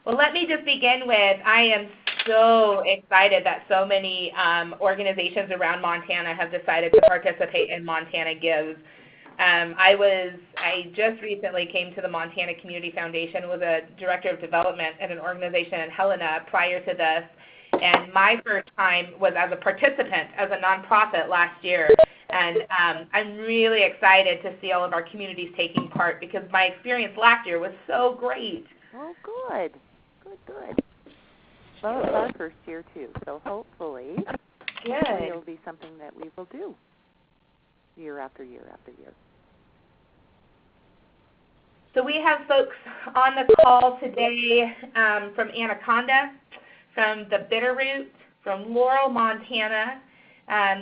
Well, let me just begin with, I am so excited that so many organizations around Montana have decided to participate in Montana Gives. I just recently came to the Montana Community Foundation, was a director of development at an organization in Helena prior to this, and my first time was as a participant, as a nonprofit last year. And I'm really excited to see all of our communities taking part because my experience last year was so great. Oh, good. Good. Well, it's our first year too, so hopefully it will be something that we will do year after year after year. So we have folks on the call today from Anaconda, from the Bitterroot, from Laurel, Montana.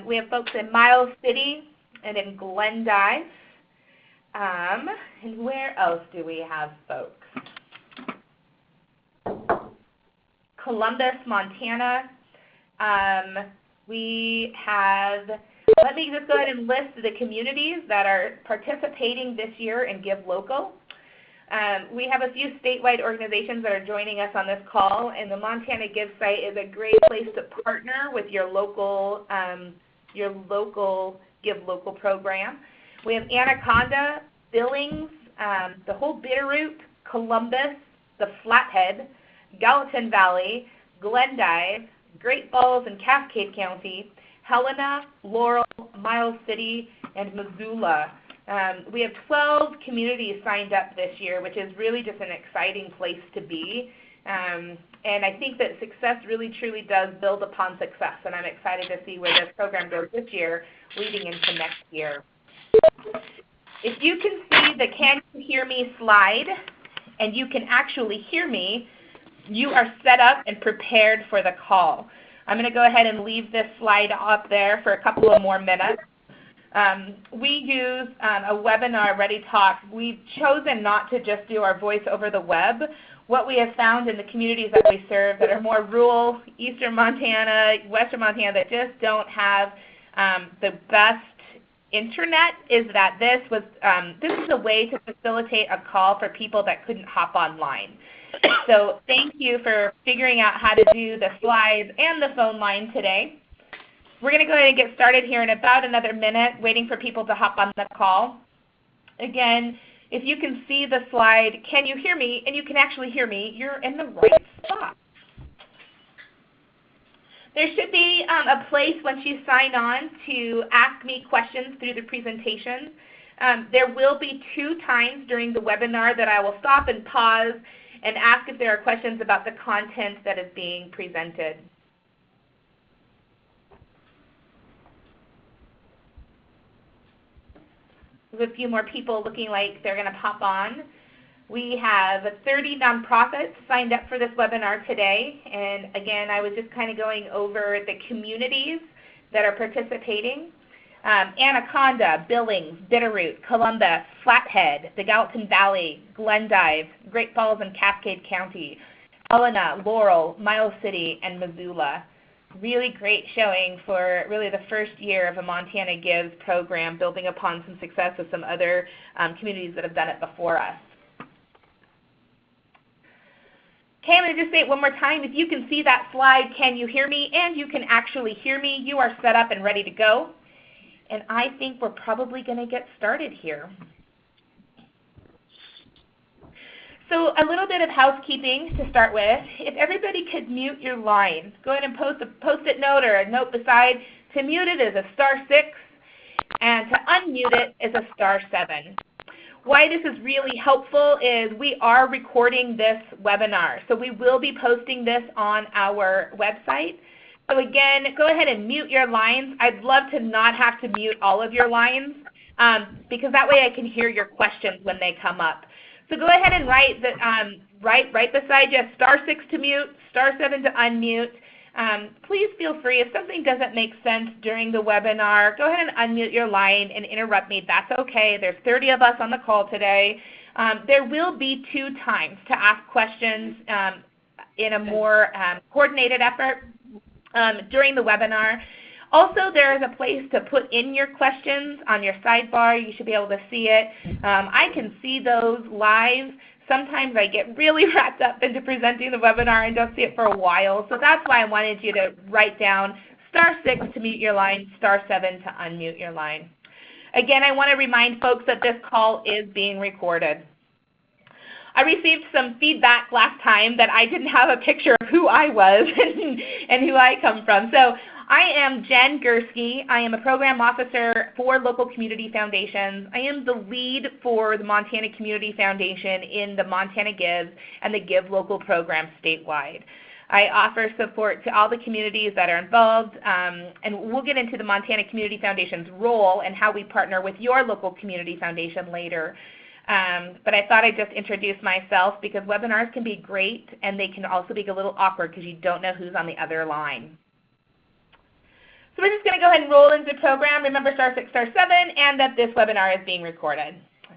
We have folks in Miles City and in Glendive. And where else do we have folks? Columbus, Montana. We have, let me just go ahead and list the communities that are participating this year in Give Local. We have a few statewide organizations that are joining us on this call, and the Montana Give site is a great place to partner with your local Give Local program. We have Anaconda, Billings, the whole Bitterroot, Columbus, the Flathead, Gallatin Valley, Glendive, Great Falls and Cascade County, Helena, Laurel, Miles City, and Missoula. We have 12 communities signed up this year, which is really just an exciting place to be. And I think that success really truly does build upon success, and I'm excited to see where this program goes this year leading into next year. If you can see the Can You Hear Me slide, and you can actually hear me, you are set up and prepared for the call. I'm going to go ahead and leave this slide up there for a couple of more minutes. We use a webinar, Ready Talk. We've chosen not to just do our voice over the web. What we have found in the communities that we serve that are more rural, eastern Montana, western Montana, that just don't have the best internet, is that this is a way to facilitate a call for people that couldn't hop online. So thank you for figuring out how to do the slides and the phone line today. We're going to go ahead and get started here in about another minute, waiting for people to hop on the call. Again, if you can see the slide, Can You Hear Me? And you can actually hear me, you're in the right spot. There should be a place once you sign on to ask me questions through the presentation. There will be 2 times during the webinar that I will stop and pause and ask if there are questions about the content that is being presented. There's a few more people looking like they're going to pop on. We have 30 nonprofits signed up for this webinar today. And again, I was just kind of going over the communities that are participating. Anaconda, Billings, Bitterroot, Columbus, Flathead, the Gallatin Valley, Glendive, Great Falls and Cascade County, Helena, Laurel, Miles City, and Missoula. Really great showing for really the first year of a Montana Gives program, building upon some success of some other communities that have done it before us. Okay, I'm going to just say it one more time. If you can see that slide, Can You Hear Me? And you can actually hear me, you are set up and ready to go. And I think we're probably going to get started here. So a little bit of housekeeping to start with. If everybody could mute your line, go ahead and post a Post-it note or a note beside. To mute it is a *6, and to unmute it is a *7. Why this is really helpful is we are recording this webinar, so we will be posting this on our website. So again, go ahead and mute your lines. I'd love to not have to mute all of your lines because that way I can hear your questions when they come up. So go ahead and write right beside you, *6 to mute, *7 to unmute. Please feel free, if something doesn't make sense during the webinar, go ahead and unmute your line and interrupt me. That's okay. There's 30 of us on the call today. There will be 2 times to ask questions in a more coordinated effort during the webinar. Also, there is a place to put in your questions on your sidebar. You should be able to see it. I can see those live, sometimes I get really wrapped up into presenting the webinar and don't see it for a while. So that's why I wanted you to write down *6 to mute your line, *7 to unmute your line. Again, I want to remind folks that this call is being recorded. I received some feedback last time that I didn't have a picture of who I was and who I come from. So I am Jen Gursky. I am a program officer for Local Community Foundations. I am the lead for the Montana Community Foundation in the Montana Gives and the Give Local program statewide. I offer support to all the communities that are involved, and we'll get into the Montana Community Foundation's role and how we partner with your local community foundation later. But I thought I'd just introduce myself because webinars can be great and they can also be a little awkward because you don't know who's on the other line. So we're just going to go ahead and roll into the program. Remember *6, *7, and that this webinar is being recorded.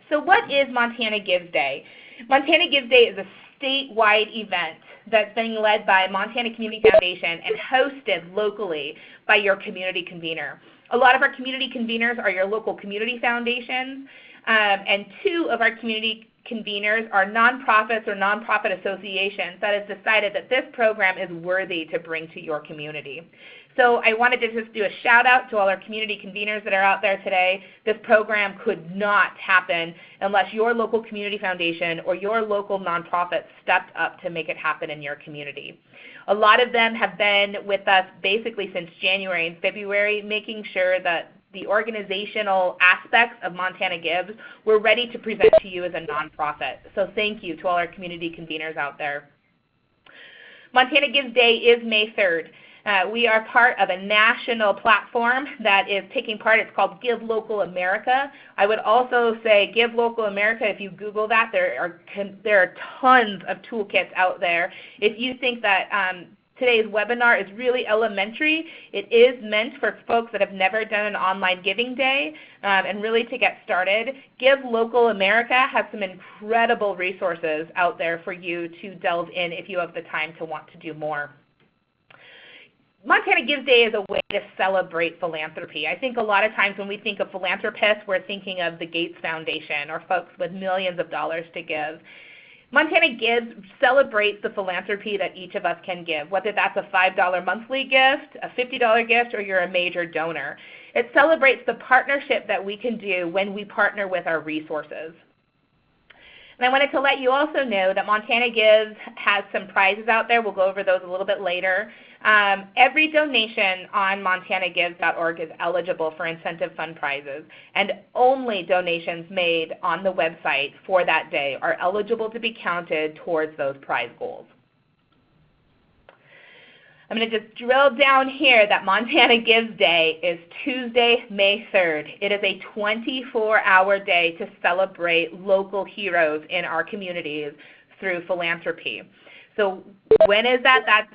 So what is Montana Gives Day? Montana Gives Day is a statewide event that's being led by Montana Community Foundation and hosted locally by your community convener. A lot of our community conveners are your local community foundations. And 2 of our community conveners are nonprofits or nonprofit associations that have decided that this program is worthy to bring to your community. So I wanted to just do a shout out to all our community conveners that are out there today. This program could not happen unless your local community foundation or your local nonprofit stepped up to make it happen in your community. A lot of them have been with us basically since January and February, making sure that the organizational aspects of Montana Gives we're ready to present to you as a nonprofit. So thank you to all our community conveners out there. Montana Gives Day is May 3rd. We are part of a national platform that is taking part. It's called Give Local America. I would also say Give Local America. If you Google that, there are tons of toolkits out there. If you think that today's webinar is really elementary, it is meant for folks that have never done an online giving day and really to get started. Give Local America has some incredible resources out there for you to delve in if you have the time to want to do more. Montana Gives Day is a way to celebrate philanthropy. I think a lot of times when we think of philanthropists, we're thinking of the Gates Foundation or folks with millions of dollars to give. Montana Gives celebrates the philanthropy that each of us can give, whether that's a $5 monthly gift, a $50 gift, or you're a major donor. It celebrates the partnership that we can do when we partner with our resources. And I wanted to let you also know that Montana Gives has some prizes out there. We'll go over those a little bit later. Every donation on montanagives.org is eligible for incentive fund prizes, and only donations made on the website for that day are eligible to be counted towards those prize goals. I'm going to just drill down here that Montana Gives Day is Tuesday, May 3rd. It is a 24-hour day to celebrate local heroes in our communities through philanthropy. So when is that? That's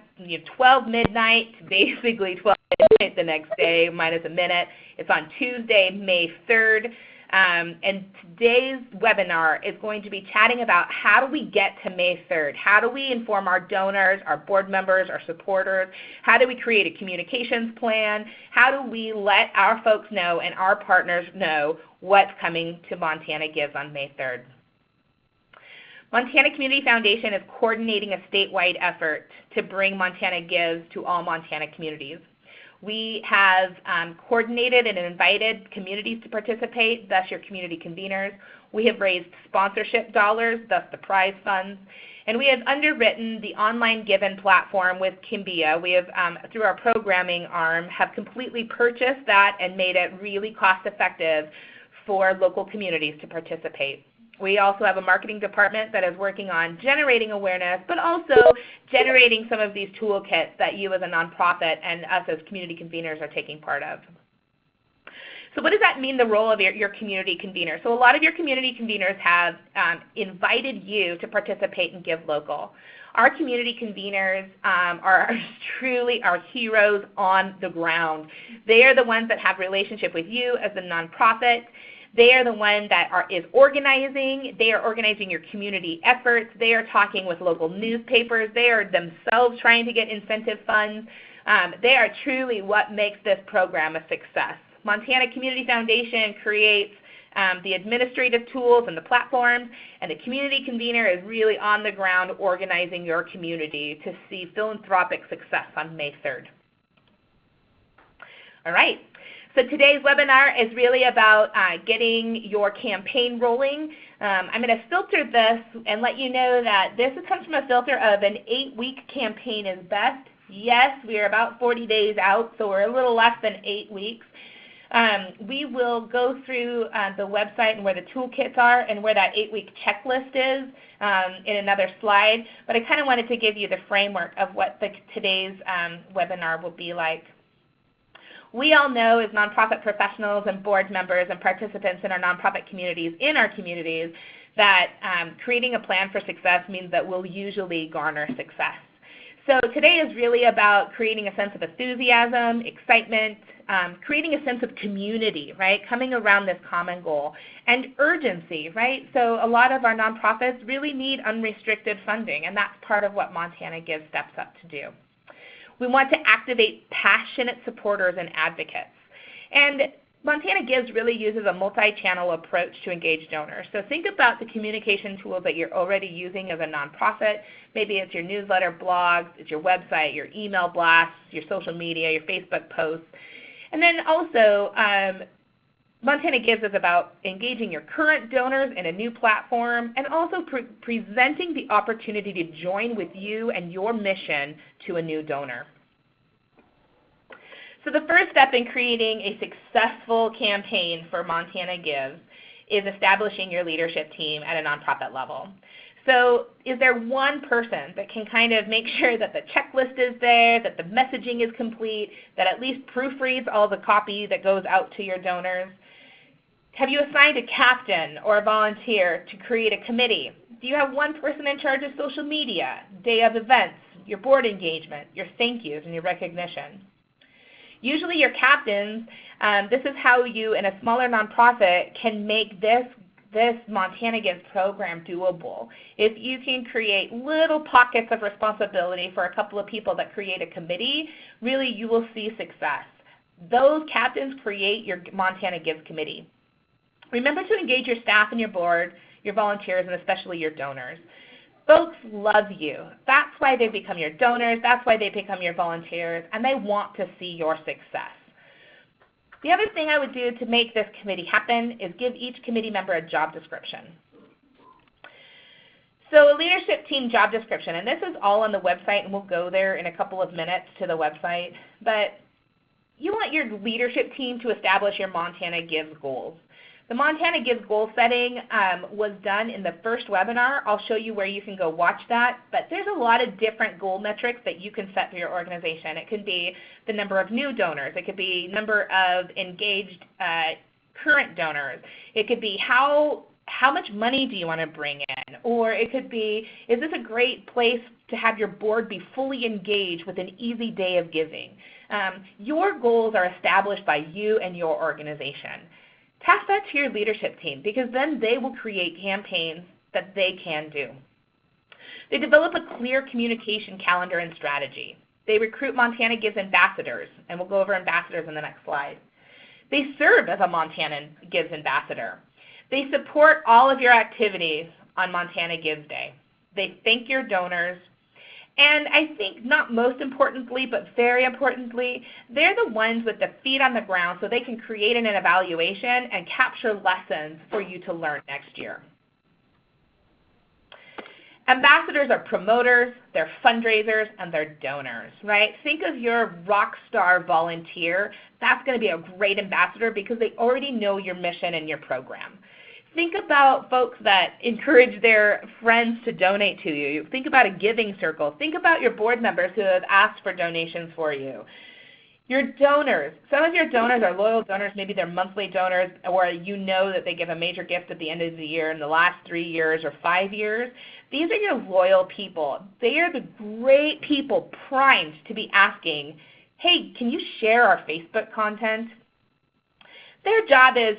12 midnight, basically 12 midnight the next day minus a minute. It's on Tuesday, May 3rd. And today's webinar is going to be chatting about how do we get to May 3rd? How do we inform our donors, our board members, our supporters? How do we create a communications plan? How do we let our folks know and our partners know what's coming to Montana Gives on May 3rd? Montana Community Foundation is coordinating a statewide effort to bring Montana Gives to all Montana communities. We have coordinated and invited communities to participate, thus your community conveners. We have raised sponsorship dollars, thus the prize funds. And we have underwritten the online Given platform with Kimbia. We have, through our programming arm, have completely purchased that and made it really cost effective for local communities to participate. We also have a marketing department that is working on generating awareness, but also generating some of these toolkits that you as a nonprofit and us as community conveners are taking part of. So what does that mean, the role of your community convener? So a lot of your community conveners have invited you to participate in Give Local. Our community conveners are truly our heroes on the ground. They are the ones that have relationship with you as a nonprofit. They are the one that is organizing. They are organizing your community efforts. They are talking with local newspapers. They are themselves trying to get incentive funds. They are truly what makes this program a success. Montana Community Foundation creates the administrative tools and the platforms, and the community convener is really on the ground organizing your community to see philanthropic success on May 3rd. All right. So today's webinar is really about getting your campaign rolling. I'm going to filter this and let you know that this comes from a filter of an 8-week campaign is best. Yes, we are about 40 days out, so we're a little less than 8 weeks. We will go through the website and where the toolkits are and where that 8-week checklist is in another slide. But I kind of wanted to give you the framework of what today's webinar will be like. We all know as nonprofit professionals and board members and participants in our nonprofit communities, that creating a plan for success means that we'll usually garner success. So today is really about creating a sense of enthusiasm, excitement, creating a sense of community, right, coming around this common goal, and urgency, right? So a lot of our nonprofits really need unrestricted funding, and that's part of what Montana Gives steps up to do. We want to activate passionate supporters and advocates. And Montana Gives really uses a multi-channel approach to engage donors. So think about the communication tools that you're already using as a nonprofit. Maybe it's your newsletter, blogs, it's your website, your email blasts, your social media, your Facebook posts. And then also, Montana Gives is about engaging your current donors in a new platform and also presenting the opportunity to join with you and your mission to a new donor. So the first step in creating a successful campaign for Montana Gives is establishing your leadership team at a nonprofit level. So is there one person that can kind of make sure that the checklist is there, that the messaging is complete, that at least proofreads all the copy that goes out to your donors? Have you assigned a captain or a volunteer to create a committee? Do you have one person in charge of social media, day of events, your board engagement, your thank yous, and your recognition? Usually your captains, this is how you in a smaller nonprofit can make this Montana Gives program doable. If you can create little pockets of responsibility for a couple of people that create a committee, really you will see success. Those captains create your Montana Gives committee. Remember to engage your staff and your board, your volunteers, and especially your donors. Folks love you. That's why they become your donors. That's why they become your volunteers, and they want to see your success. The other thing I would do to make this committee happen is give each committee member a job description. So a leadership team job description, and this is all on the website, and we'll go there in a couple of minutes to the website, but you want your leadership team to establish your Montana Gives goals. The Montana Gives goal setting was done in the first webinar. I'll show you where you can go watch that. But there's a lot of different goal metrics that you can set for your organization. It could be the number of new donors. It could be number of engaged current donors. It could be how much money do you want to bring in? Or it could be, is this a great place to have your board be fully engaged with an easy day of giving? Your goals are established by you and your organization. Pass that to your leadership team because then they will create campaigns that they can do. They develop a clear communication calendar and strategy. They recruit Montana Gives ambassadors, and we'll go over ambassadors in the next slide. They serve as a Montana Gives ambassador. They support all of your activities on Montana Gives Day. They thank your donors. And I think not most importantly, but very importantly, they're the ones with the feet on the ground so they can create an evaluation and capture lessons for you to learn next year. Ambassadors are promoters, they're fundraisers, and they're donors, right? Think of your rock star volunteer. That's going to be a great ambassador because they already know your mission and your program. Think about folks that encourage their friends to donate to you. Think about a giving circle. Think about your board members who have asked for donations for you. Your donors. Some of your donors are loyal donors. Maybe they're monthly donors, or you know that they give a major gift at the end of the year in the last 3 years or 5 years. These are your loyal people. They are the great people primed to be asking, hey, can you share our Facebook content? Their job is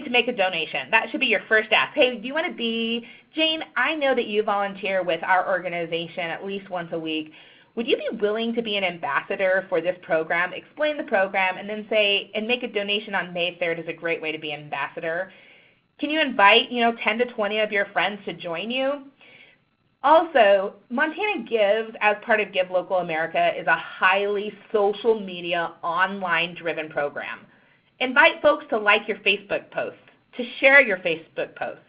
to make a donation. That should be your first ask. Hey, do you want to be, Jane, I know that you volunteer with our organization at least once a week. Would you be willing to be an ambassador for this program? Explain the program and then say, and make a donation on May 3rd is a great way to be an ambassador. Can you invite 10 to 20 of your friends to join you? Also, Montana Gives, as part of Give Local America, is a highly social media, online-driven program. Invite folks to like your Facebook posts, to share your Facebook posts.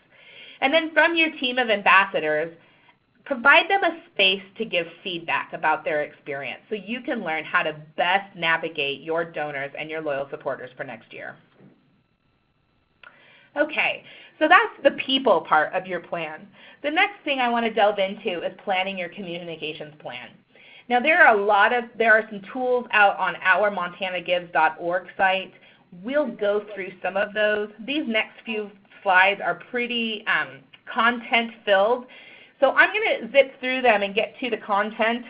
And then from your team of ambassadors, provide them a space to give feedback about their experience so you can learn how to best navigate your donors and your loyal supporters for next year. Okay, so that's the people part of your plan. The next thing I want to delve into is planning your communications plan. Now there are some tools out on our montanagives.org site. We'll go through some of those. These next few slides are pretty content-filled, so I'm going to zip through them and get to the content.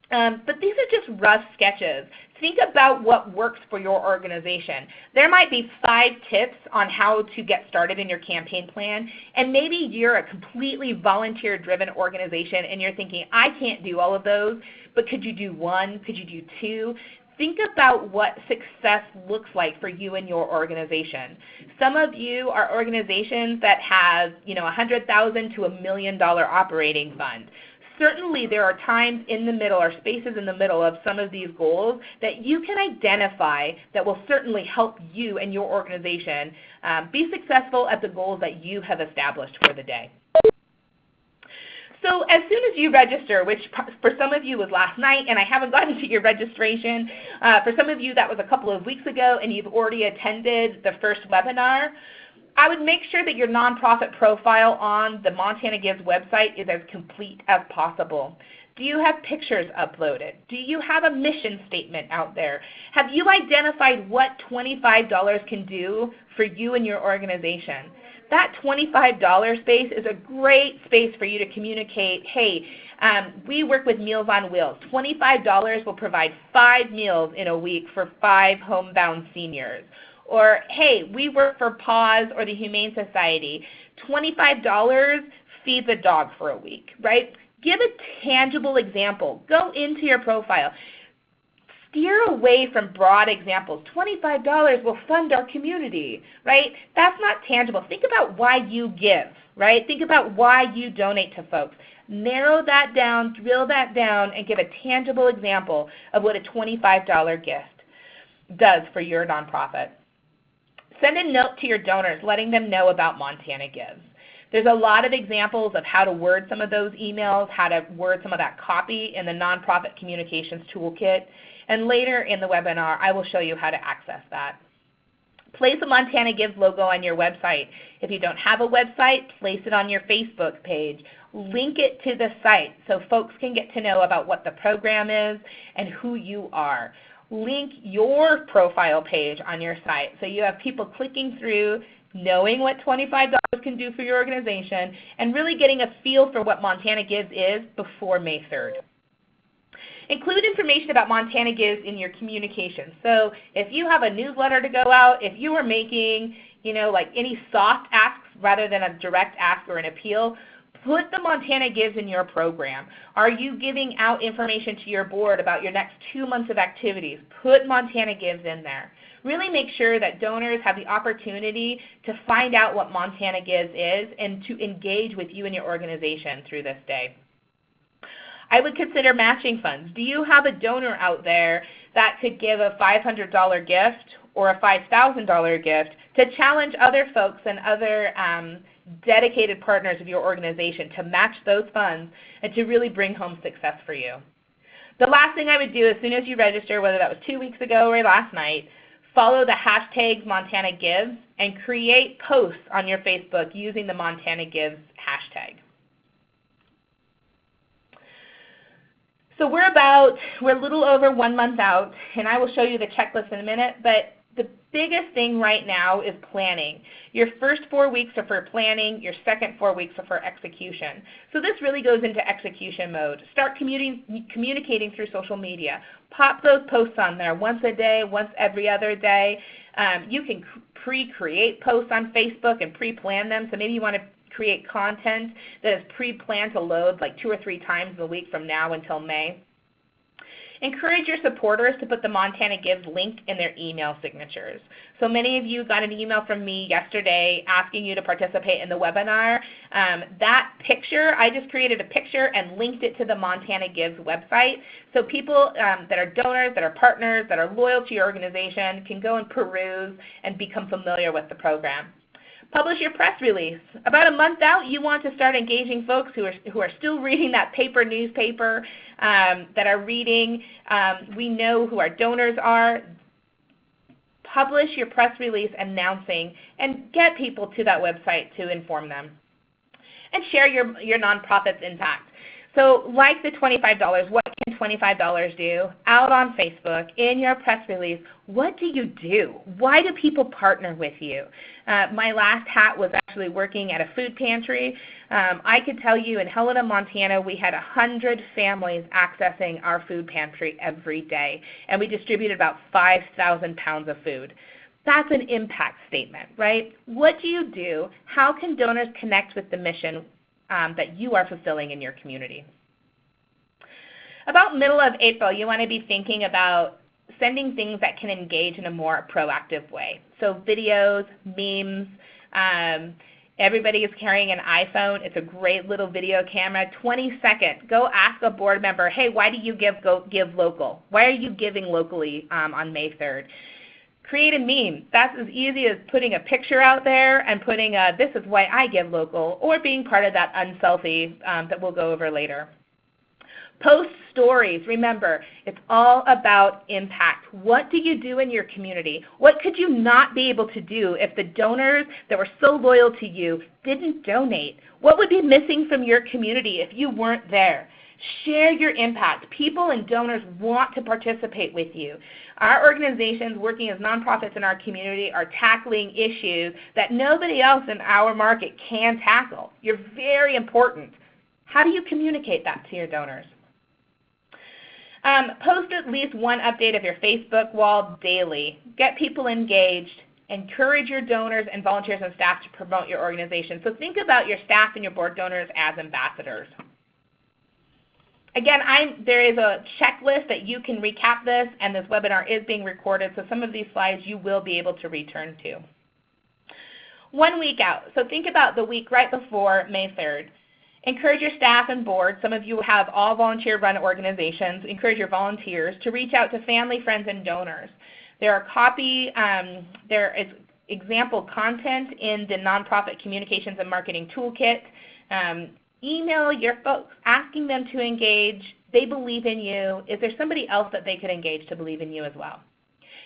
But these are just rough sketches. Think about what works for your organization. There might be 5 tips on how to get started in your campaign plan, and maybe you're a completely volunteer-driven organization and you're thinking, I can't do all of those, but could you do 1? Could you do 2? Think about what success looks like for you and your organization. Some of you are organizations that have $100,000 to $1 million operating fund. Certainly there are times in the middle or spaces in the middle of some of these goals that you can identify that will certainly help you and your organization be successful at the goals that you have established for the day. So as soon as you register, which for some of you was last night and I haven't gotten to your registration, for some of you that was a couple of weeks ago and you've already attended the first webinar, I would make sure that your nonprofit profile on the Montana Gives website is as complete as possible. Do you have pictures uploaded? Do you have a mission statement out there? Have you identified what $25 can do for you and your organization? That $25 space is a great space for you to communicate, hey, we work with Meals on Wheels. $25 will provide 5 meals in a week for 5 homebound seniors. Or, hey, we work for PAWS or the Humane Society. $25 feeds a dog for a week, right? Give a tangible example. Go into your profile. Steer away from broad examples. $25 will fund our community, right? That's not tangible. Think about why you give, right? Think about why you donate to folks. Narrow that down, drill that down, and give a tangible example of what a $25 gift does for your nonprofit. Send a note to your donors letting them know about Montana Gives. There's a lot of examples of how to word some of those emails, how to word some of that copy in the Nonprofit Communications Toolkit. And later in the webinar, I will show you how to access that. Place a Montana Gives logo on your website. If you don't have a website, place it on your Facebook page. Link it to the site so folks can get to know about what the program is and who you are. Link your profile page on your site so you have people clicking through, knowing what $25 can do for your organization, and really getting a feel for what Montana Gives is before May 3rd. Include information about Montana Gives in your communication. So if you have a newsletter to go out, if you are making like any soft asks rather than a direct ask or an appeal, put the Montana Gives in your program. Are you giving out information to your board about your next 2 months of activities? Put Montana Gives in there. Really make sure that donors have the opportunity to find out what Montana Gives is and to engage with you and your organization through this day. I would consider matching funds. Do you have a donor out there that could give a $500 gift or a $5,000 gift to challenge other folks and other dedicated partners of your organization to match those funds and to really bring home success for you? The last thing I would do as soon as you register, whether that was 2 weeks ago or last night, follow the hashtags Montana Gives and create posts on your Facebook using the Montana Gives hashtag. So we're a little over 1 month out, and I will show you the checklist in a minute, but the biggest thing right now is planning. Your first 4 weeks are for planning, your second 4 weeks are for execution. So this really goes into execution mode. Start communicating through social media. Pop those posts on there once a day, once every other day. You can pre-create posts on Facebook and pre-plan them, so maybe you want to create content that is pre-planned to load like 2 or 3 times a week from now until May. Encourage your supporters to put the Montana Gives link in their email signatures. So many of you got an email from me yesterday asking you to participate in the webinar. That picture, I just created a picture and linked it to the Montana Gives website. So people that are donors, that are partners, that are loyal to your organization can go and peruse and become familiar with the program. Publish your press release. About a month out, you want to start engaging folks who are still reading that paper newspaper, that are reading. We know who our donors are. Publish your press release announcing and get people to that website to inform them. And share your nonprofit's impact. So like the $25, what can $25 do? Out on Facebook, in your press release, what do you do? Why do people partner with you? My last hat was actually working at a food pantry. I could tell you in Helena, Montana, we had 100 families accessing our food pantry every day, and we distributed about 5,000 pounds of food. That's an impact statement, right? What do you do? How can donors connect with the mission that you are fulfilling in your community? About middle of April, you want to be thinking about sending things that can engage in a more proactive way. So videos, memes, everybody is carrying an iPhone. It's a great little video camera. 20-second, go ask a board member, hey, why do you give local? Why are you giving locally on May 3rd? Create a meme. That's as easy as putting a picture out there and putting this is why I give local, or being part of that unselfie that we'll go over later. Post stories. Remember, it's all about impact. What do you do in your community? What could you not be able to do if the donors that were so loyal to you didn't donate? What would be missing from your community if you weren't there? Share your impact. People and donors want to participate with you. Our organizations working as nonprofits in our community are tackling issues that nobody else in our market can tackle. You're very important. How do you communicate that to your donors? Post at least one update of your Facebook wall daily. Get people engaged. Encourage your donors and volunteers and staff to promote your organization. So think about your staff and your board donors as ambassadors. Again, there is a checklist that you can recap this, and this webinar is being recorded, so some of these slides you will be able to return to. 1 week out. So think about the week right before May 3rd. Encourage your staff and board. Some of you have all volunteer-run organizations. Encourage your volunteers to reach out to family, friends, and donors. There is example content in the Nonprofit Communications and Marketing Toolkit. Email your folks, asking them to engage. They believe in you. Is there somebody else that they could engage to believe in you as well?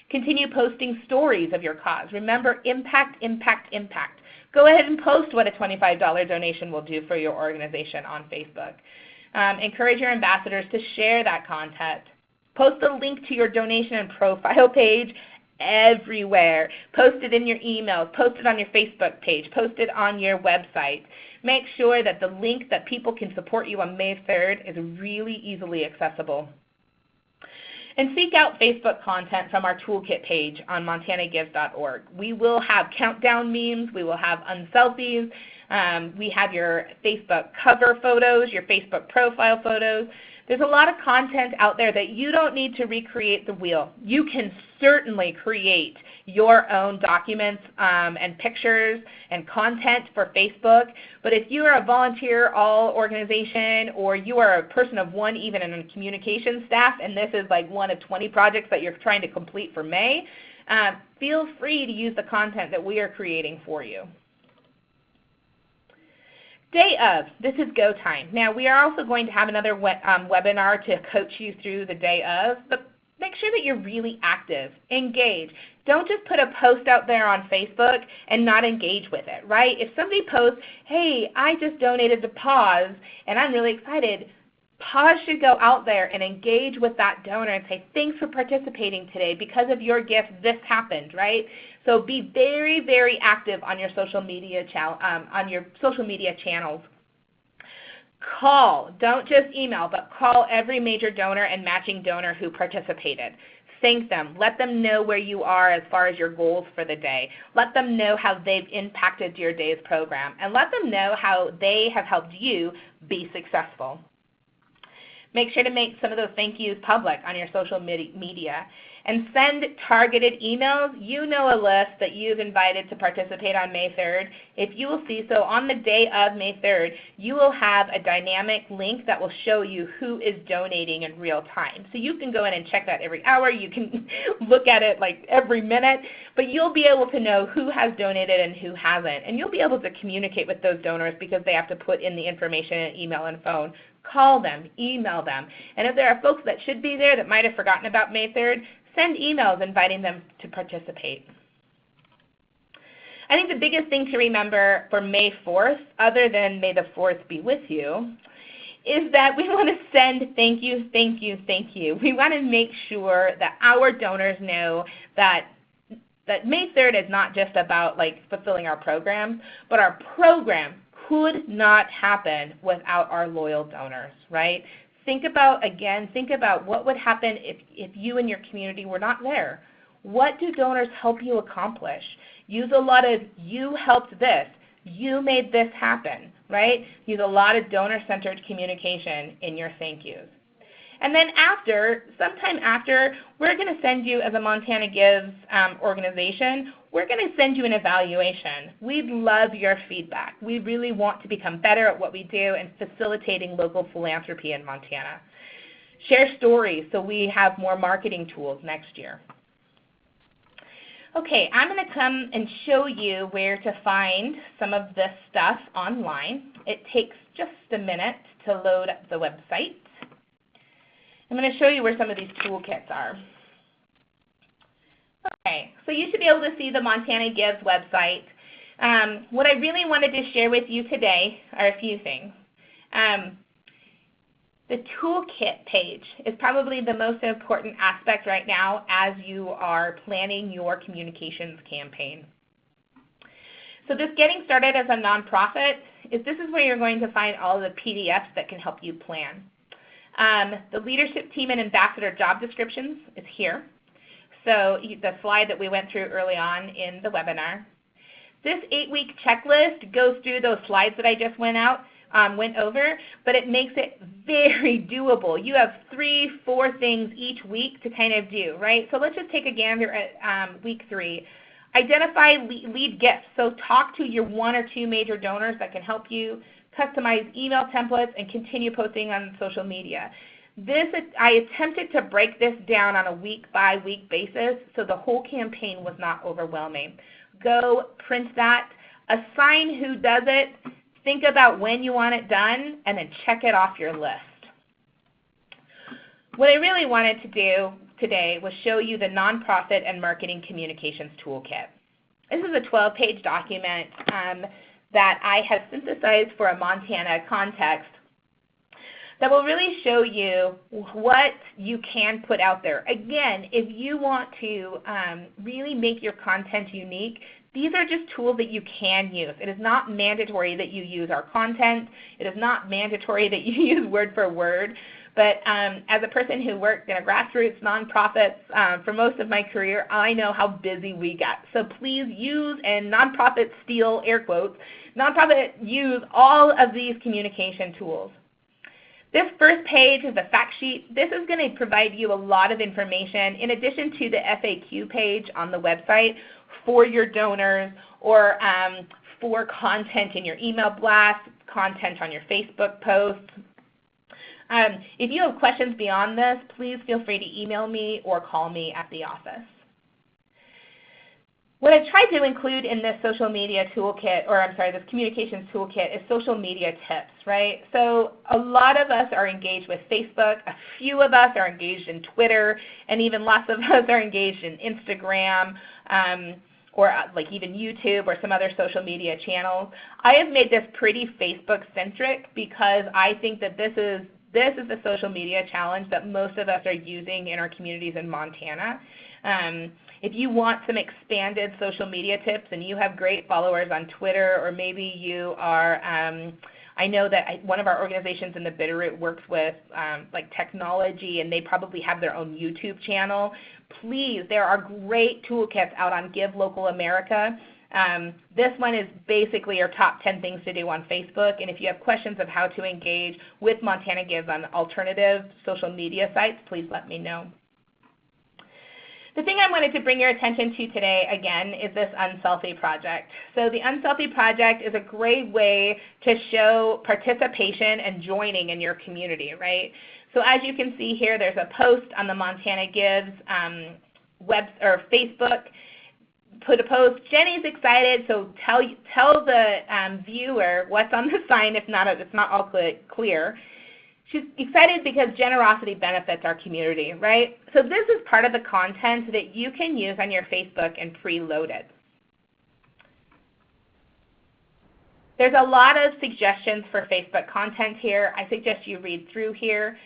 Continue posting stories of your cause. Remember, impact, impact, impact. Go ahead and post what a $25 donation will do for your organization on Facebook. Encourage your ambassadors to share that content. Post a link to your donation and profile page everywhere. Post it in your emails. Post it on your Facebook page. Post it on your website. Make sure that the link that people can support you on May 3rd is really easily accessible. And seek out Facebook content from our Toolkit page on montanagives.org. We will have countdown memes. We will have unselfies. We have your Facebook cover photos, your Facebook profile photos. There's a lot of content out there that you don't need to recreate the wheel. You can certainly create your own documents and pictures and content for Facebook. But if you are a volunteer all organization, or you are a person of one even in a communications staff, and this is like one of 20 projects that you're trying to complete for May, feel free to use the content that we are creating for you. Day of, this is go time. Now, we are also going to have another webinar to coach you through the day of, but make sure that you're really active, engage. Don't just put a post out there on Facebook and not engage with it, right? If somebody posts, hey, I just donated to Pause and I'm really excited, Pause should go out there and engage with that donor and say, thanks for participating today. Because of your gift, this happened, right? So be very, very active on your social media channels. Call. Don't just email, but call every major donor and matching donor who participated. Thank them. Let them know where you are as far as your goals for the day. Let them know how they've impacted your day's program. And let them know how they have helped you be successful. Make sure to make some of those thank yous public on your social media. And send targeted emails. You know a list that you've invited to participate on May 3rd. If you will see so, on the day of May 3rd, you will have a dynamic link that will show you who is donating in real time. So you can go in and check that every hour. You can look at it like every minute, but you'll be able to know who has donated and who hasn't. And you'll be able to communicate with those donors because they have to put in the information in email and phone. Call them, email them. And if there are folks that should be there that might have forgotten about May 3rd, send emails inviting them to participate. I think the biggest thing to remember for May 4th, other than may the 4th be with you, is that we want to send thank you, thank you, thank you. We want to make sure that our donors know that May 3rd is not just about like fulfilling our program, but our program could not happen without our loyal donors, right? Think about what would happen if you and your community were not there. What do donors help you accomplish? Use a lot of you helped this, you made this happen, right? Use a lot of donor-centered communication in your thank yous. And then sometime after, we're going to send you, as a Montana Gives organization, we're going to send you an evaluation. We'd love your feedback. We really want to become better at what we do and facilitating local philanthropy in Montana. Share stories so we have more marketing tools next year. Okay, I'm going to come and show you where to find some of this stuff online. It takes just a minute to load up the website. I'm going to show you where some of these toolkits are. Okay, so you should be able to see the Montana Gives website. What I really wanted to share with you today are a few things. The toolkit page is probably the most important aspect right now as you are planning your communications campaign. So this Getting Started as a Nonprofit, this is where you're going to find all the PDFs that can help you plan. The leadership team and ambassador job descriptions is here. So the slide that we went through early on in the webinar. This 8-week checklist goes through those slides that I just went over, but it makes it very doable. You have 3-4 things each week to kind of do, right? So let's just take a gander at week 3. Identify lead gifts. So talk to your 1 or 2 major donors that can help you. Customize email templates and continue posting on social media. I attempted to break this down on a week-by-week basis so the whole campaign was not overwhelming. Go print that, assign who does it, think about when you want it done, and then check it off your list. What I really wanted to do today was show you the Nonprofit and Marketing Communications Toolkit. This is a 12-page document that I have synthesized for a Montana context that will really show you what you can put out there. Again, if you want to really make your content unique, these are just tools that you can use. It is not mandatory that you use our content. It is not mandatory that you use word for word. But as a person who worked in a grassroots nonprofit for most of my career, I know how busy we get. So please use, and nonprofit steal air quotes, nonprofit use all of these communication tools. This first page is a fact sheet. This is going to provide you a lot of information in addition to the FAQ page on the website for your donors or for content in your email blast, content on your Facebook posts. If you have questions beyond this, please feel free to email me or call me at the office. What I've tried to include in this social media toolkit, this communications toolkit, is social media tips, right? So a lot of us are engaged with Facebook, a few of us are engaged in Twitter, and even lots of us are engaged in Instagram, or like even YouTube or some other social media channels. I have made this pretty Facebook-centric because I think that this is the social media challenge that most of us are using in our communities in Montana. If you want some expanded social media tips and you have great followers on Twitter, or maybe you are, I know that one of our organizations in the Bitterroot works with like technology, and they probably have their own YouTube channel. Please, there are great toolkits out on Give Local America This one is basically your top 10 things to do on Facebook, and if you have questions of how to engage with Montana Gives on alternative social media sites, please let me know. The thing I wanted to bring your attention to today, again, is this Unselfie project. So the Unselfie project is a great way to show participation and joining in your community, right? So as you can see here, there's a post on the Montana Gives Facebook. Put a post. Jenny's excited, so tell the viewer what's on the sign if not, it's not all clear. She's excited because generosity benefits our community, right? So this is part of the content that you can use on your Facebook and preload it. There's a lot of suggestions for Facebook content here. I suggest you read through here.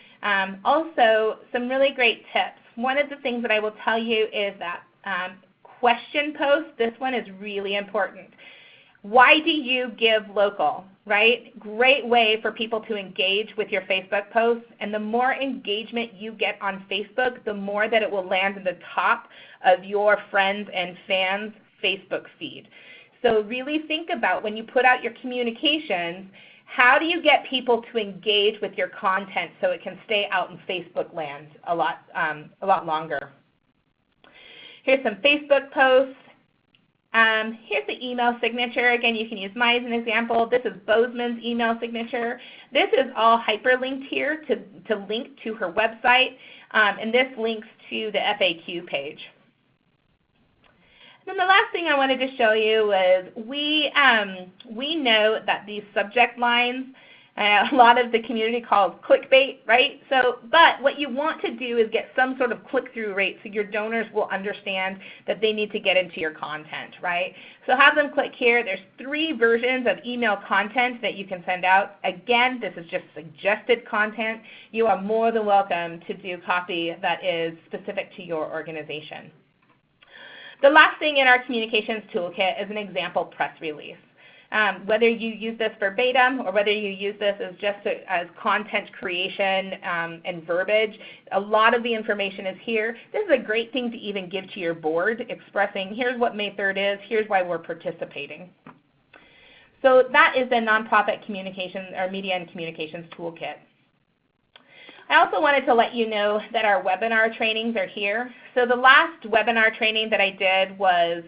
Also, some really great tips. One of the things that I will tell you is that question post, this one is really important. Why do you give local, right? Great way for people to engage with your Facebook posts, and the more engagement you get on Facebook, the more that it will land in the top of your friends and fans' Facebook feed. So really think about when you put out your communications, how do you get people to engage with your content so it can stay out in Facebook land a lot longer? Here's some Facebook posts. Here's the email signature. Again, you can use mine as an example. This is Bozeman's email signature. This is all hyperlinked here to link to her website, and this links to the FAQ page. And then the last thing I wanted to show you is we know that these subject lines, a lot of the community calls clickbait, right? But what you want to do is get some sort of click-through rate so your donors will understand that they need to get into your content, right? So have them click here. There's 3 versions of email content that you can send out. Again, this is just suggested content. You are more than welcome to do copy that is specific to your organization. The last thing in our communications toolkit is an example press release. Whether you use this verbatim or whether you use this as just as content creation and verbiage, a lot of the information is here. This is a great thing to even give to your board, expressing here's what May 3rd is, here's why we're participating. So that is the Nonprofit Communications or Media and Communications Toolkit. I also wanted to let you know that our webinar trainings are here. So the last webinar training that I did was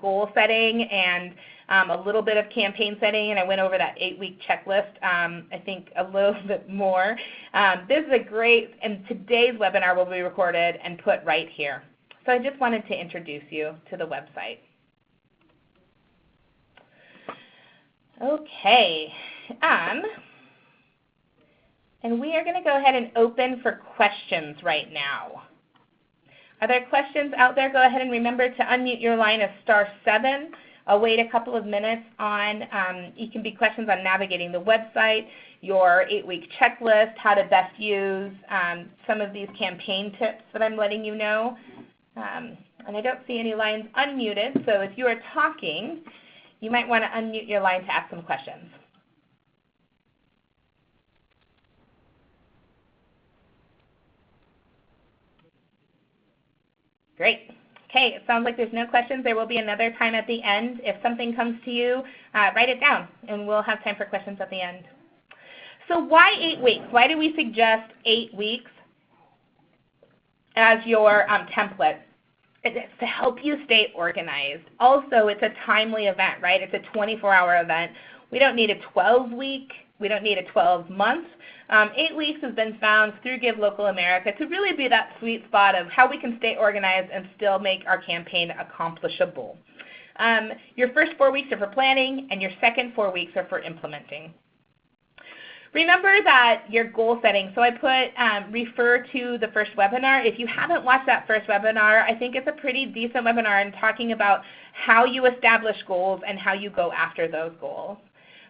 goal setting and a little bit of campaign setting, and I went over that 8-week checklist, I think a little bit more. This is a great, and today's webinar will be recorded and put right here. So I just wanted to introduce you to the website. Okay, and we are going to go ahead and open for questions right now. Are there questions out there? Go ahead and remember to unmute your line of *7. I'll wait a couple of minutes on, it can be questions on navigating the website, your 8-week checklist, how to best use some of these campaign tips that I'm letting you know. And I don't see any lines unmuted, so if you are talking, you might want to unmute your line to ask some questions. Great. Okay, it sounds like there's no questions. There will be another time at the end. If something comes to you, write it down, and we'll have time for questions at the end. So why 8 weeks? Why do we suggest 8 weeks as your template? It's to help you stay organized. Also, it's a timely event, right? It's a 24-hour event. We don't need a 12-week. We don't need a 12-month. 8 weeks has been found through Give Local America to really be that sweet spot of how we can stay organized and still make our campaign accomplishable. Your first 4 weeks are for planning, and your second 4 weeks are for implementing. Remember that your goal setting, so I put refer to the first webinar. If you haven't watched that first webinar, I think it's a pretty decent webinar in talking about how you establish goals and how you go after those goals.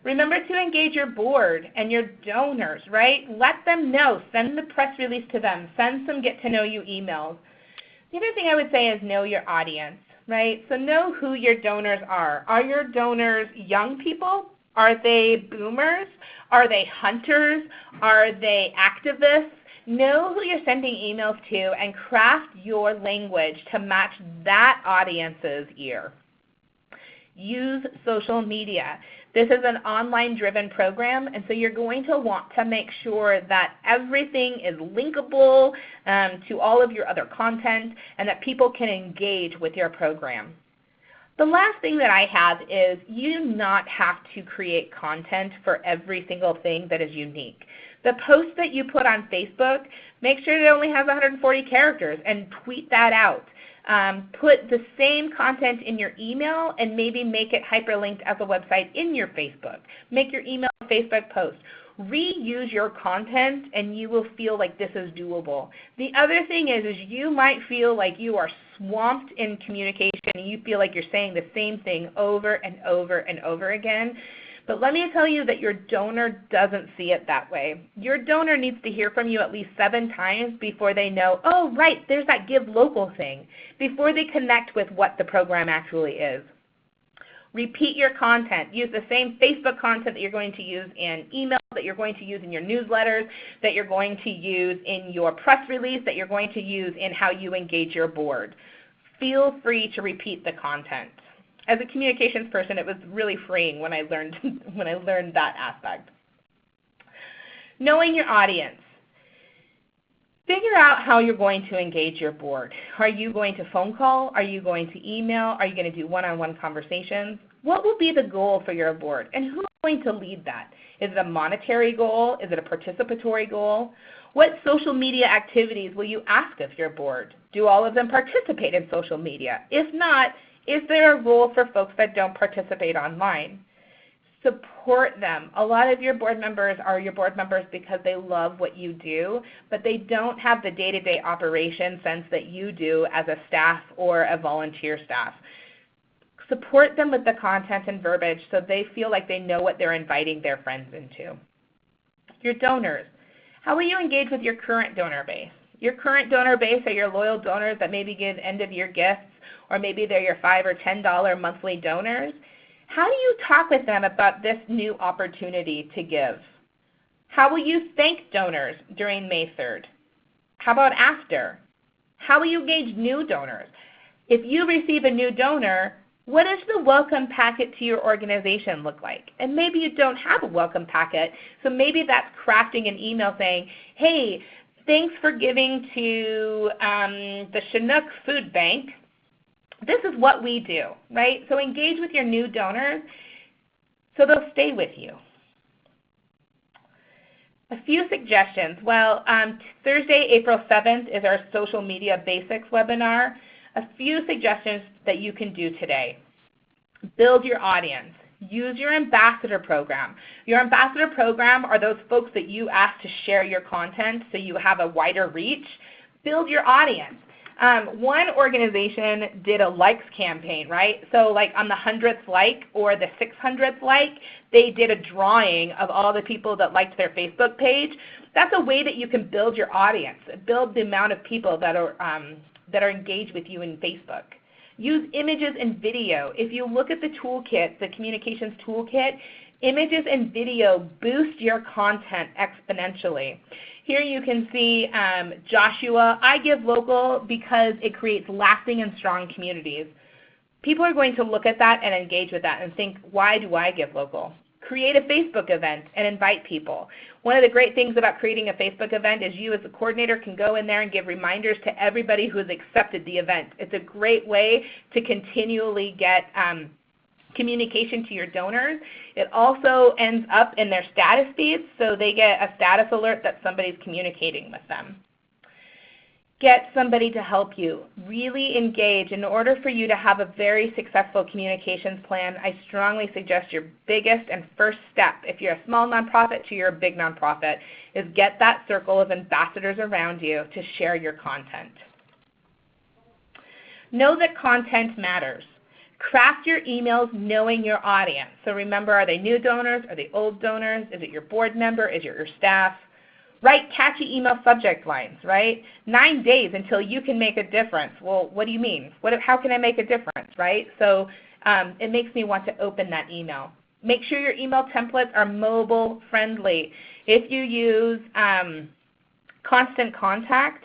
Remember to engage your board and your donors, right? Let them know. Send the press release to them. Send some get-to-know-you emails. The other thing I would say is know your audience, right? So know who your donors are. Are your donors young people? Are they boomers? Are they hunters? Are they activists? Know who you're sending emails to and craft your language to match that audience's ear. use social media. This is an online-driven program, and so you're going to want to make sure that everything is linkable to all of your other content and that people can engage with your program. The last thing that I have is you do not have to create content for every single thing that is unique. The post that you put on Facebook, make sure it only has 140 characters and tweet that out. Put the same content in your email and maybe make it hyperlinked as a website in your Facebook. Make your email a Facebook post. Reuse your content and you will feel like this is doable. The other thing is you might feel like you are swamped in communication and you feel like you're saying the same thing over and over and over again. But let me tell you that your donor doesn't see it that way. Your donor needs to hear from you at least 7 times before they know, oh, right, there's that Give Local thing, before they connect with what the program actually is. Repeat your content. Use the same Facebook content that you're going to use in email, that you're going to use in your newsletters, that you're going to use in your press release, that you're going to use in how you engage your board. Feel free to repeat the content. As a communications person, it was really freeing when I learned that aspect. Knowing your audience. Figure out how you're going to engage your board. Are you going to phone call? Are you going to email? Are you going to do one-on-one conversations? What will be the goal for your board? And who is going to lead that? Is it a monetary goal? Is it a participatory goal? What social media activities will you ask of your board? Do all of them participate in social media? If not, is there a role for folks that don't participate online? Support them. A lot of your board members are your board members because they love what you do, but they don't have the day-to-day operation sense that you do as a staff or a volunteer staff. Support them with the content and verbiage so they feel like they know what they're inviting their friends into. Your donors. How will you engage with your current donor base? Your current donor base are your loyal donors that maybe give end-of-year gifts, or maybe they're your $5 or $10 monthly donors. How do you talk with them about this new opportunity to give? How will you thank donors during May 3rd? How about after? How will you engage new donors? If you receive a new donor, what does the welcome packet to your organization look like? And maybe you don't have a welcome packet, so maybe that's crafting an email saying, hey, thanks for giving to the Chinook Food Bank. This is what we do, right? So engage with your new donors so they'll stay with you. A few suggestions. Well, Thursday, April 7th is our Social Media Basics webinar. A few suggestions that you can do today. Build your audience. Use your ambassador program. Your ambassador program are those folks that you ask to share your content so you have a wider reach. Build your audience. One organization did a likes campaign, right? So like on the 100th like or the 600th like, they did a drawing of all the people that liked their Facebook page. That's a way that you can build your audience, build the amount of people that are engaged with you in Facebook. Use images and video. If you look at the toolkit, the communications toolkit, images and video boost your content exponentially. Here you can see Joshua, I give local because it creates lasting and strong communities. People are going to look at that and engage with that and think, why do I give local? Create a Facebook event and invite people. One of the great things about creating a Facebook event is you as a coordinator can go in there and give reminders to everybody who has accepted the event. It's a great way to continually get communication to your donors. It also ends up in their status feeds, so they get a status alert that somebody's communicating with them. Get somebody to help you. Really engage. In order for you to have a very successful communications plan, I strongly suggest your biggest and first step, if you're a small nonprofit to you're a big nonprofit, is get that circle of ambassadors around you to share your content. Know that content matters. Craft your emails knowing your audience. So remember, are they new donors? Are they old donors? Is it your board member? Is it your staff? Write catchy email subject lines, right? 9 days until you can make a difference. Well, what do you mean? How can I make a difference, right? So it makes me want to open that email. Make sure your email templates are mobile friendly. If you use Constant Contact,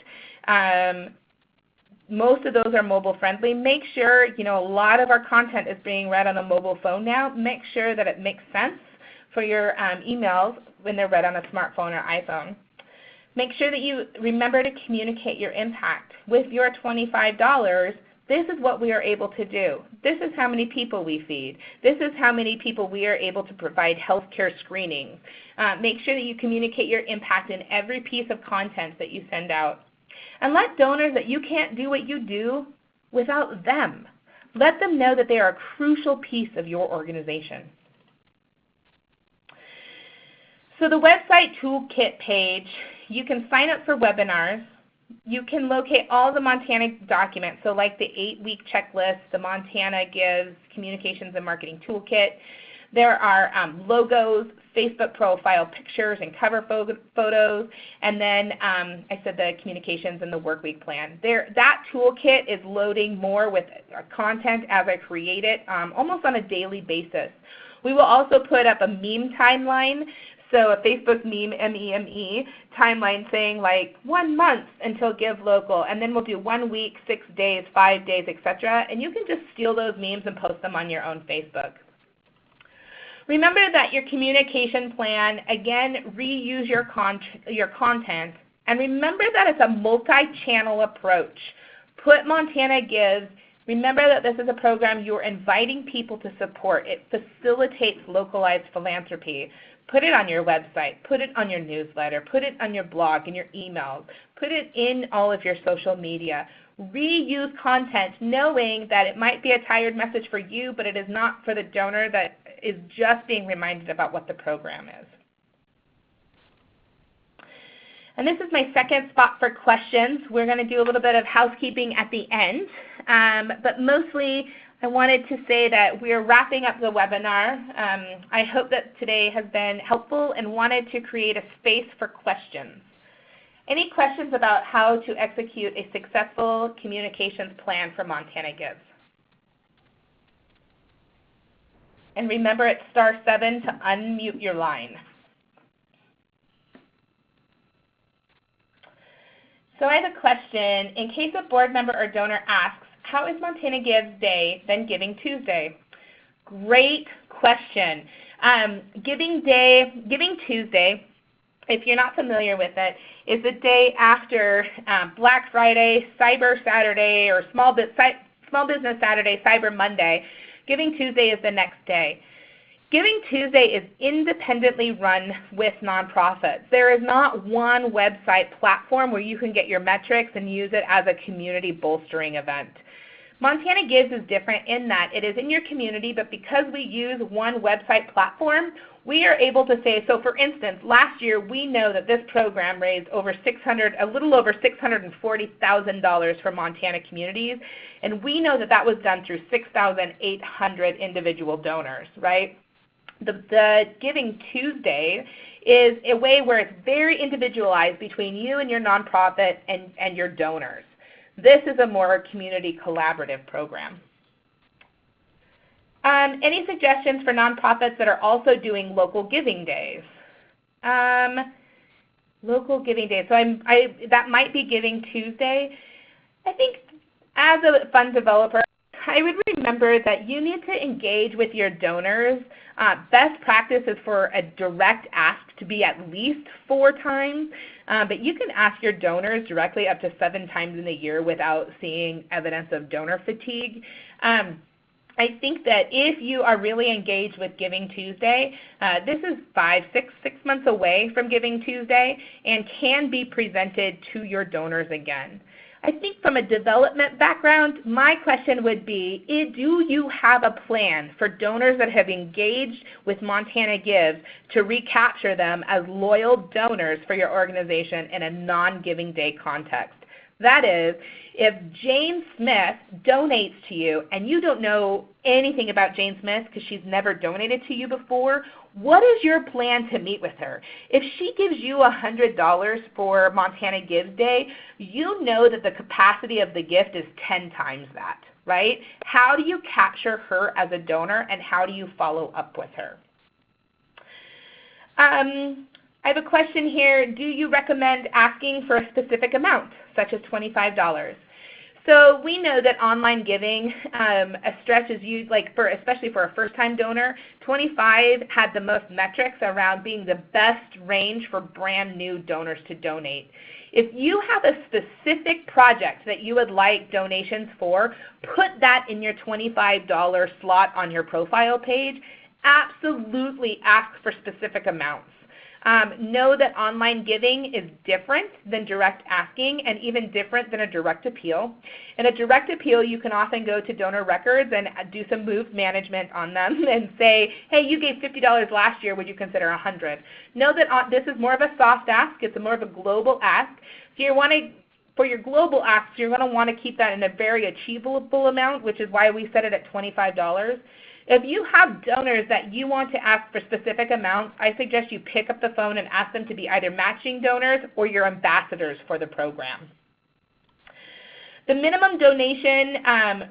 most of those are mobile friendly. Make sure, a lot of our content is being read on a mobile phone now. Make sure that it makes sense for your emails when they're read on a smartphone or iPhone. Make sure that you remember to communicate your impact. With your $25, this is what we are able to do. This is how many people we feed. This is how many people we are able to provide healthcare screening. Make sure that you communicate your impact in every piece of content that you send out. And let donors that you can't do what you do without them. Let them know that they are a crucial piece of your organization. So the website Toolkit page, you can sign up for webinars. You can locate all the Montana documents, so like the 8-week checklist, the MTGives Communications and Marketing Toolkit. There are logos, Facebook profile pictures, and cover photos, and then I said the communications and the workweek plan. That toolkit is loading more with content as I create it, almost on a daily basis. We will also put up a meme timeline, so a Facebook meme, M-E-M-E, timeline saying like 1 month until Give Local, and then we'll do 1 week, 6 days, 5 days, etc. And you can just steal those memes and post them on your own Facebook. Remember that your communication plan, again, reuse your content, and remember that it's a multi-channel approach. Put Montana Gives. Remember that this is a program you're inviting people to support. It facilitates localized philanthropy. Put it on your website. Put it on your newsletter. Put it on your blog and your emails. Put it in all of your social media. Reuse content knowing that it might be a tired message for you, but it is not for the donor that is just being reminded about what the program is. And this is my second spot for questions. We're going to do a little bit of housekeeping at the end, but mostly I wanted to say that we are wrapping up the webinar. I hope that today has been helpful and wanted to create a space for questions. Any questions about how to execute a successful communications plan for Montana Gives? And remember, it's *7 to unmute your line. So I have a question. In case a board member or donor asks, how is Montana Gives Day then Giving Tuesday? Great question. Giving Tuesday, if you're not familiar with it, is the day after Black Friday, Cyber Saturday, or Small Business Saturday, Cyber Monday. Giving Tuesday is the next day. Giving Tuesday is independently run with nonprofits. There is not one website platform where you can get your metrics and use it as a community bolstering event. Montana Gives is different in that it is in your community, but because we use one website platform, we are able to say, so for instance, last year we know that this program raised a little over $640,000 for Montana communities, and we know that that was done through 6,800 individual donors, right? The Giving Tuesday is a way where it's very individualized between you and your nonprofit and your donors. This is a more community collaborative program. Any suggestions for nonprofits that are also doing local giving days? Local giving days. So that might be Giving Tuesday. I think as a fund developer, I would remember that you need to engage with your donors. Best practice is for a direct ask to be at least 4 times, but you can ask your donors directly up to 7 times in a year without seeing evidence of donor fatigue. I think that if you are really engaged with Giving Tuesday, this is 6 months away from Giving Tuesday and can be presented to your donors again. I think from a development background, my question would be, do you have a plan for donors that have engaged with Montana Gives to recapture them as loyal donors for your organization in a non-Giving Day context? That is, if Jane Smith donates to you and you don't know anything about Jane Smith because she's never donated to you before, what is your plan to meet with her? If she gives you $100 for Montana Gives Day, you know that the capacity of the gift is 10 times that, right? How do you capture her as a donor, and how do you follow up with her? I have a question here. Do you recommend asking for a specific amount, such as $25? So we know that online giving stretches you, especially for a first-time donor, 25 had the most metrics around being the best range for brand new donors to donate. If you have a specific project that you would like donations for, put that in your $25 slot on your profile page. Absolutely ask for specific amounts. Know that online giving is different than direct asking and even different than a direct appeal. In a direct appeal, you can often go to donor records and do some move management on them and say, hey, you gave $50 last year, would you consider $100? Know that this is more of a soft ask. It's more of a global ask. So for your global asks, you're going to want to keep that in a very achievable amount, which is why we set it at $25. If you have donors that you want to ask for specific amounts, I suggest you pick up the phone and ask them to be either matching donors or your ambassadors for the program. The minimum donation,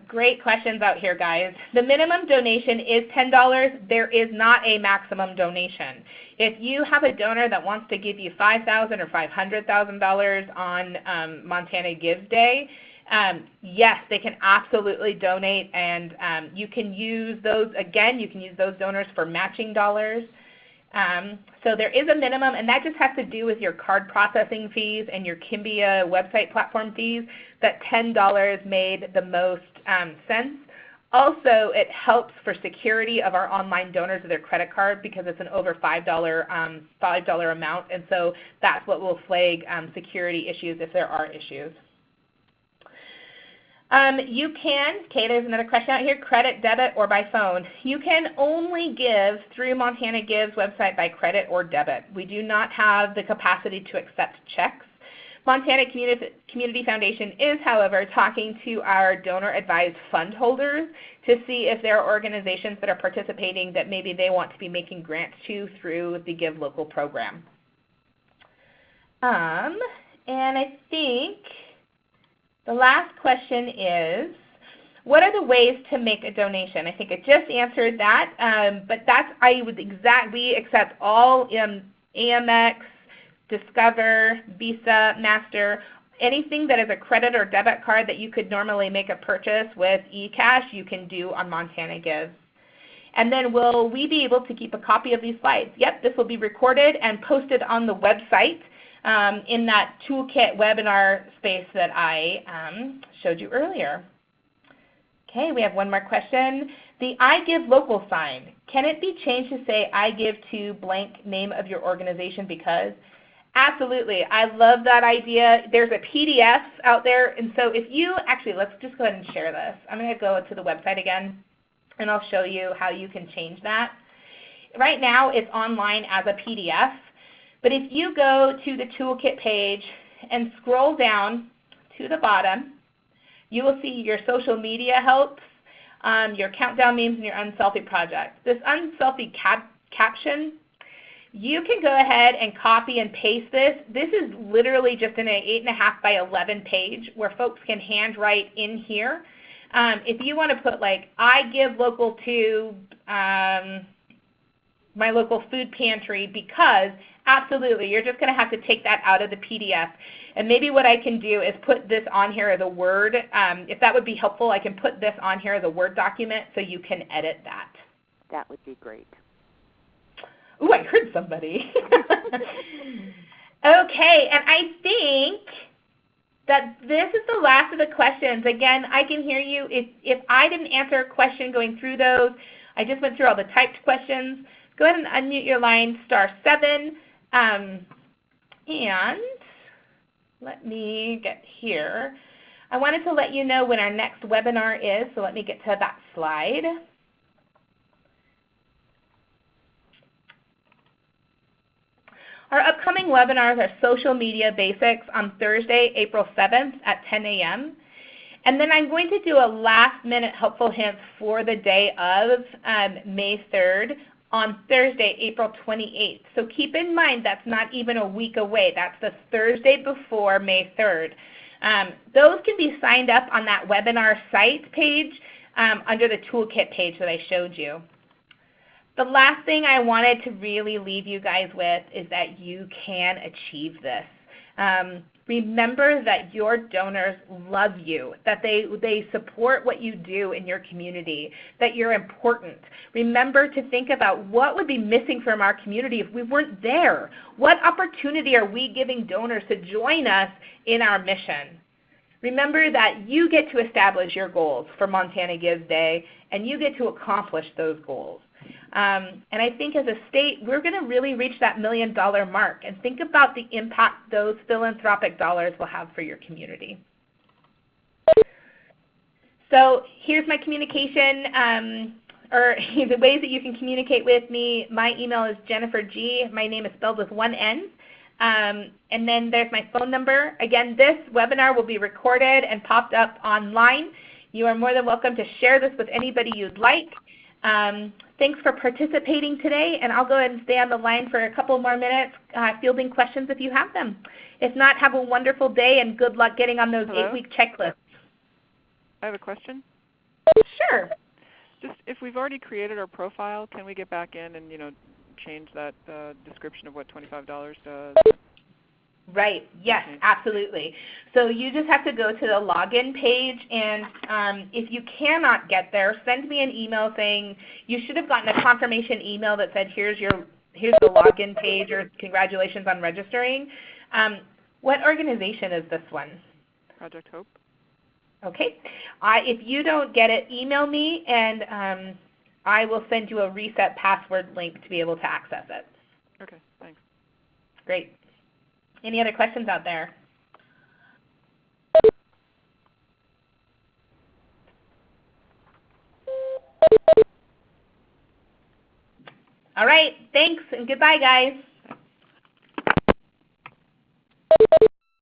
great questions out here, guys. The minimum donation is $10. There is not a maximum donation. If you have a donor that wants to give you $5,000 or $500,000 on Montana Gives Day, yes, they can absolutely donate, and you can use those, again, you can use those donors for matching dollars. So there is a minimum, and that just has to do with your card processing fees and your Kimbia website platform fees. That $10 made the most sense. Also, it helps for security of our online donors of their credit card because it's an over $5 amount, and so that's what will flag security issues if there are issues. You can, okay, there's another question out here, credit, debit, or by phone. You can only give through Montana Gives website by credit or debit. We do not have the capacity to accept checks. Montana Community Foundation is, however, talking to our donor-advised fund holders to see if there are organizations that are participating that maybe they want to be making grants to through the Give Local program. And I think the last question is, what are the ways to make a donation? I think I just answered that, but we accept all Amex, Discover, Visa, Master, anything that is a credit or debit card that you could normally make a purchase with eCash, you can do on Montana Gives. And then will we be able to keep a copy of these slides? Yep, this will be recorded and posted on the website in that Toolkit webinar space that I showed you earlier. Okay, we have one more question. The I Give Local sign, can it be changed to say I give to blank name of your organization because? Absolutely. I love that idea. There's a PDF out there, and so if you actually, let's just go ahead and share this. I'm going to go to the website again, and I'll show you how you can change that. Right now it's online as a PDF, but if you go to the Toolkit page and scroll down to the bottom, you will see your social media helps, your countdown memes, and your unselfie project. This unselfie caption, you can go ahead and copy and paste this. This is literally just in an 8.5 by 11 page where folks can handwrite in here. If you want to put like, I give local to my local food pantry because, absolutely, you're just going to have to take that out of the PDF. And maybe what I can do is put this on here as a Word. If that would be helpful, I can put this on here as a Word document so you can edit that. That would be great. Ooh, I heard somebody. Okay, and I think that this is the last of the questions. Again, I can hear you. If I didn't answer a question going through those, I just went through all the typed questions. Go ahead and unmute your line, *7. And let me get here. I wanted to let you know when our next webinar is, so let me get to that slide. Our upcoming webinars are Social Media Basics on Thursday, April 7th at 10 a.m. And then I'm going to do a last-minute helpful hints for the day of May 3rd on Thursday, April 28th. So keep in mind that's not even a week away. That's the Thursday before May 3rd. Those can be signed up on that webinar site page under the Toolkit page that I showed you. The last thing I wanted to really leave you guys with is that you can achieve this. Remember that your donors love you, that they support what you do in your community, that you're important. Remember to think about what would be missing from our community if we weren't there. What opportunity are we giving donors to join us in our mission? Remember that you get to establish your goals for Montana Gives Day, and you get to accomplish those goals. And I think as a state, we're going to really reach that $1 million mark, and think about the impact those philanthropic dollars will have for your community. So here's my communication, or the ways that you can communicate with me. My email is Jennifer G. My name is spelled with one N. And then there's my phone number. Again, this webinar will be recorded and popped up online. You are more than welcome to share this with anybody you'd like. Thanks for participating today, and I'll go ahead and stay on the line for a couple more minutes fielding questions if you have them. If not, have a wonderful day and good luck getting on those 8-week checklists. I have a question. Sure. Just if we've already created our profile, can we get back in and change that description of what $25 does? Right. Yes, absolutely. So you just have to go to the login page, and if you cannot get there, send me an email saying you should have gotten a confirmation email that said here's the login page, or congratulations on registering. What organization is this one? Project Hope. Okay. If you don't get it, email me, and I will send you a reset password link to be able to access it. Okay, thanks. Great. Any other questions out there? All right, thanks, and goodbye, guys.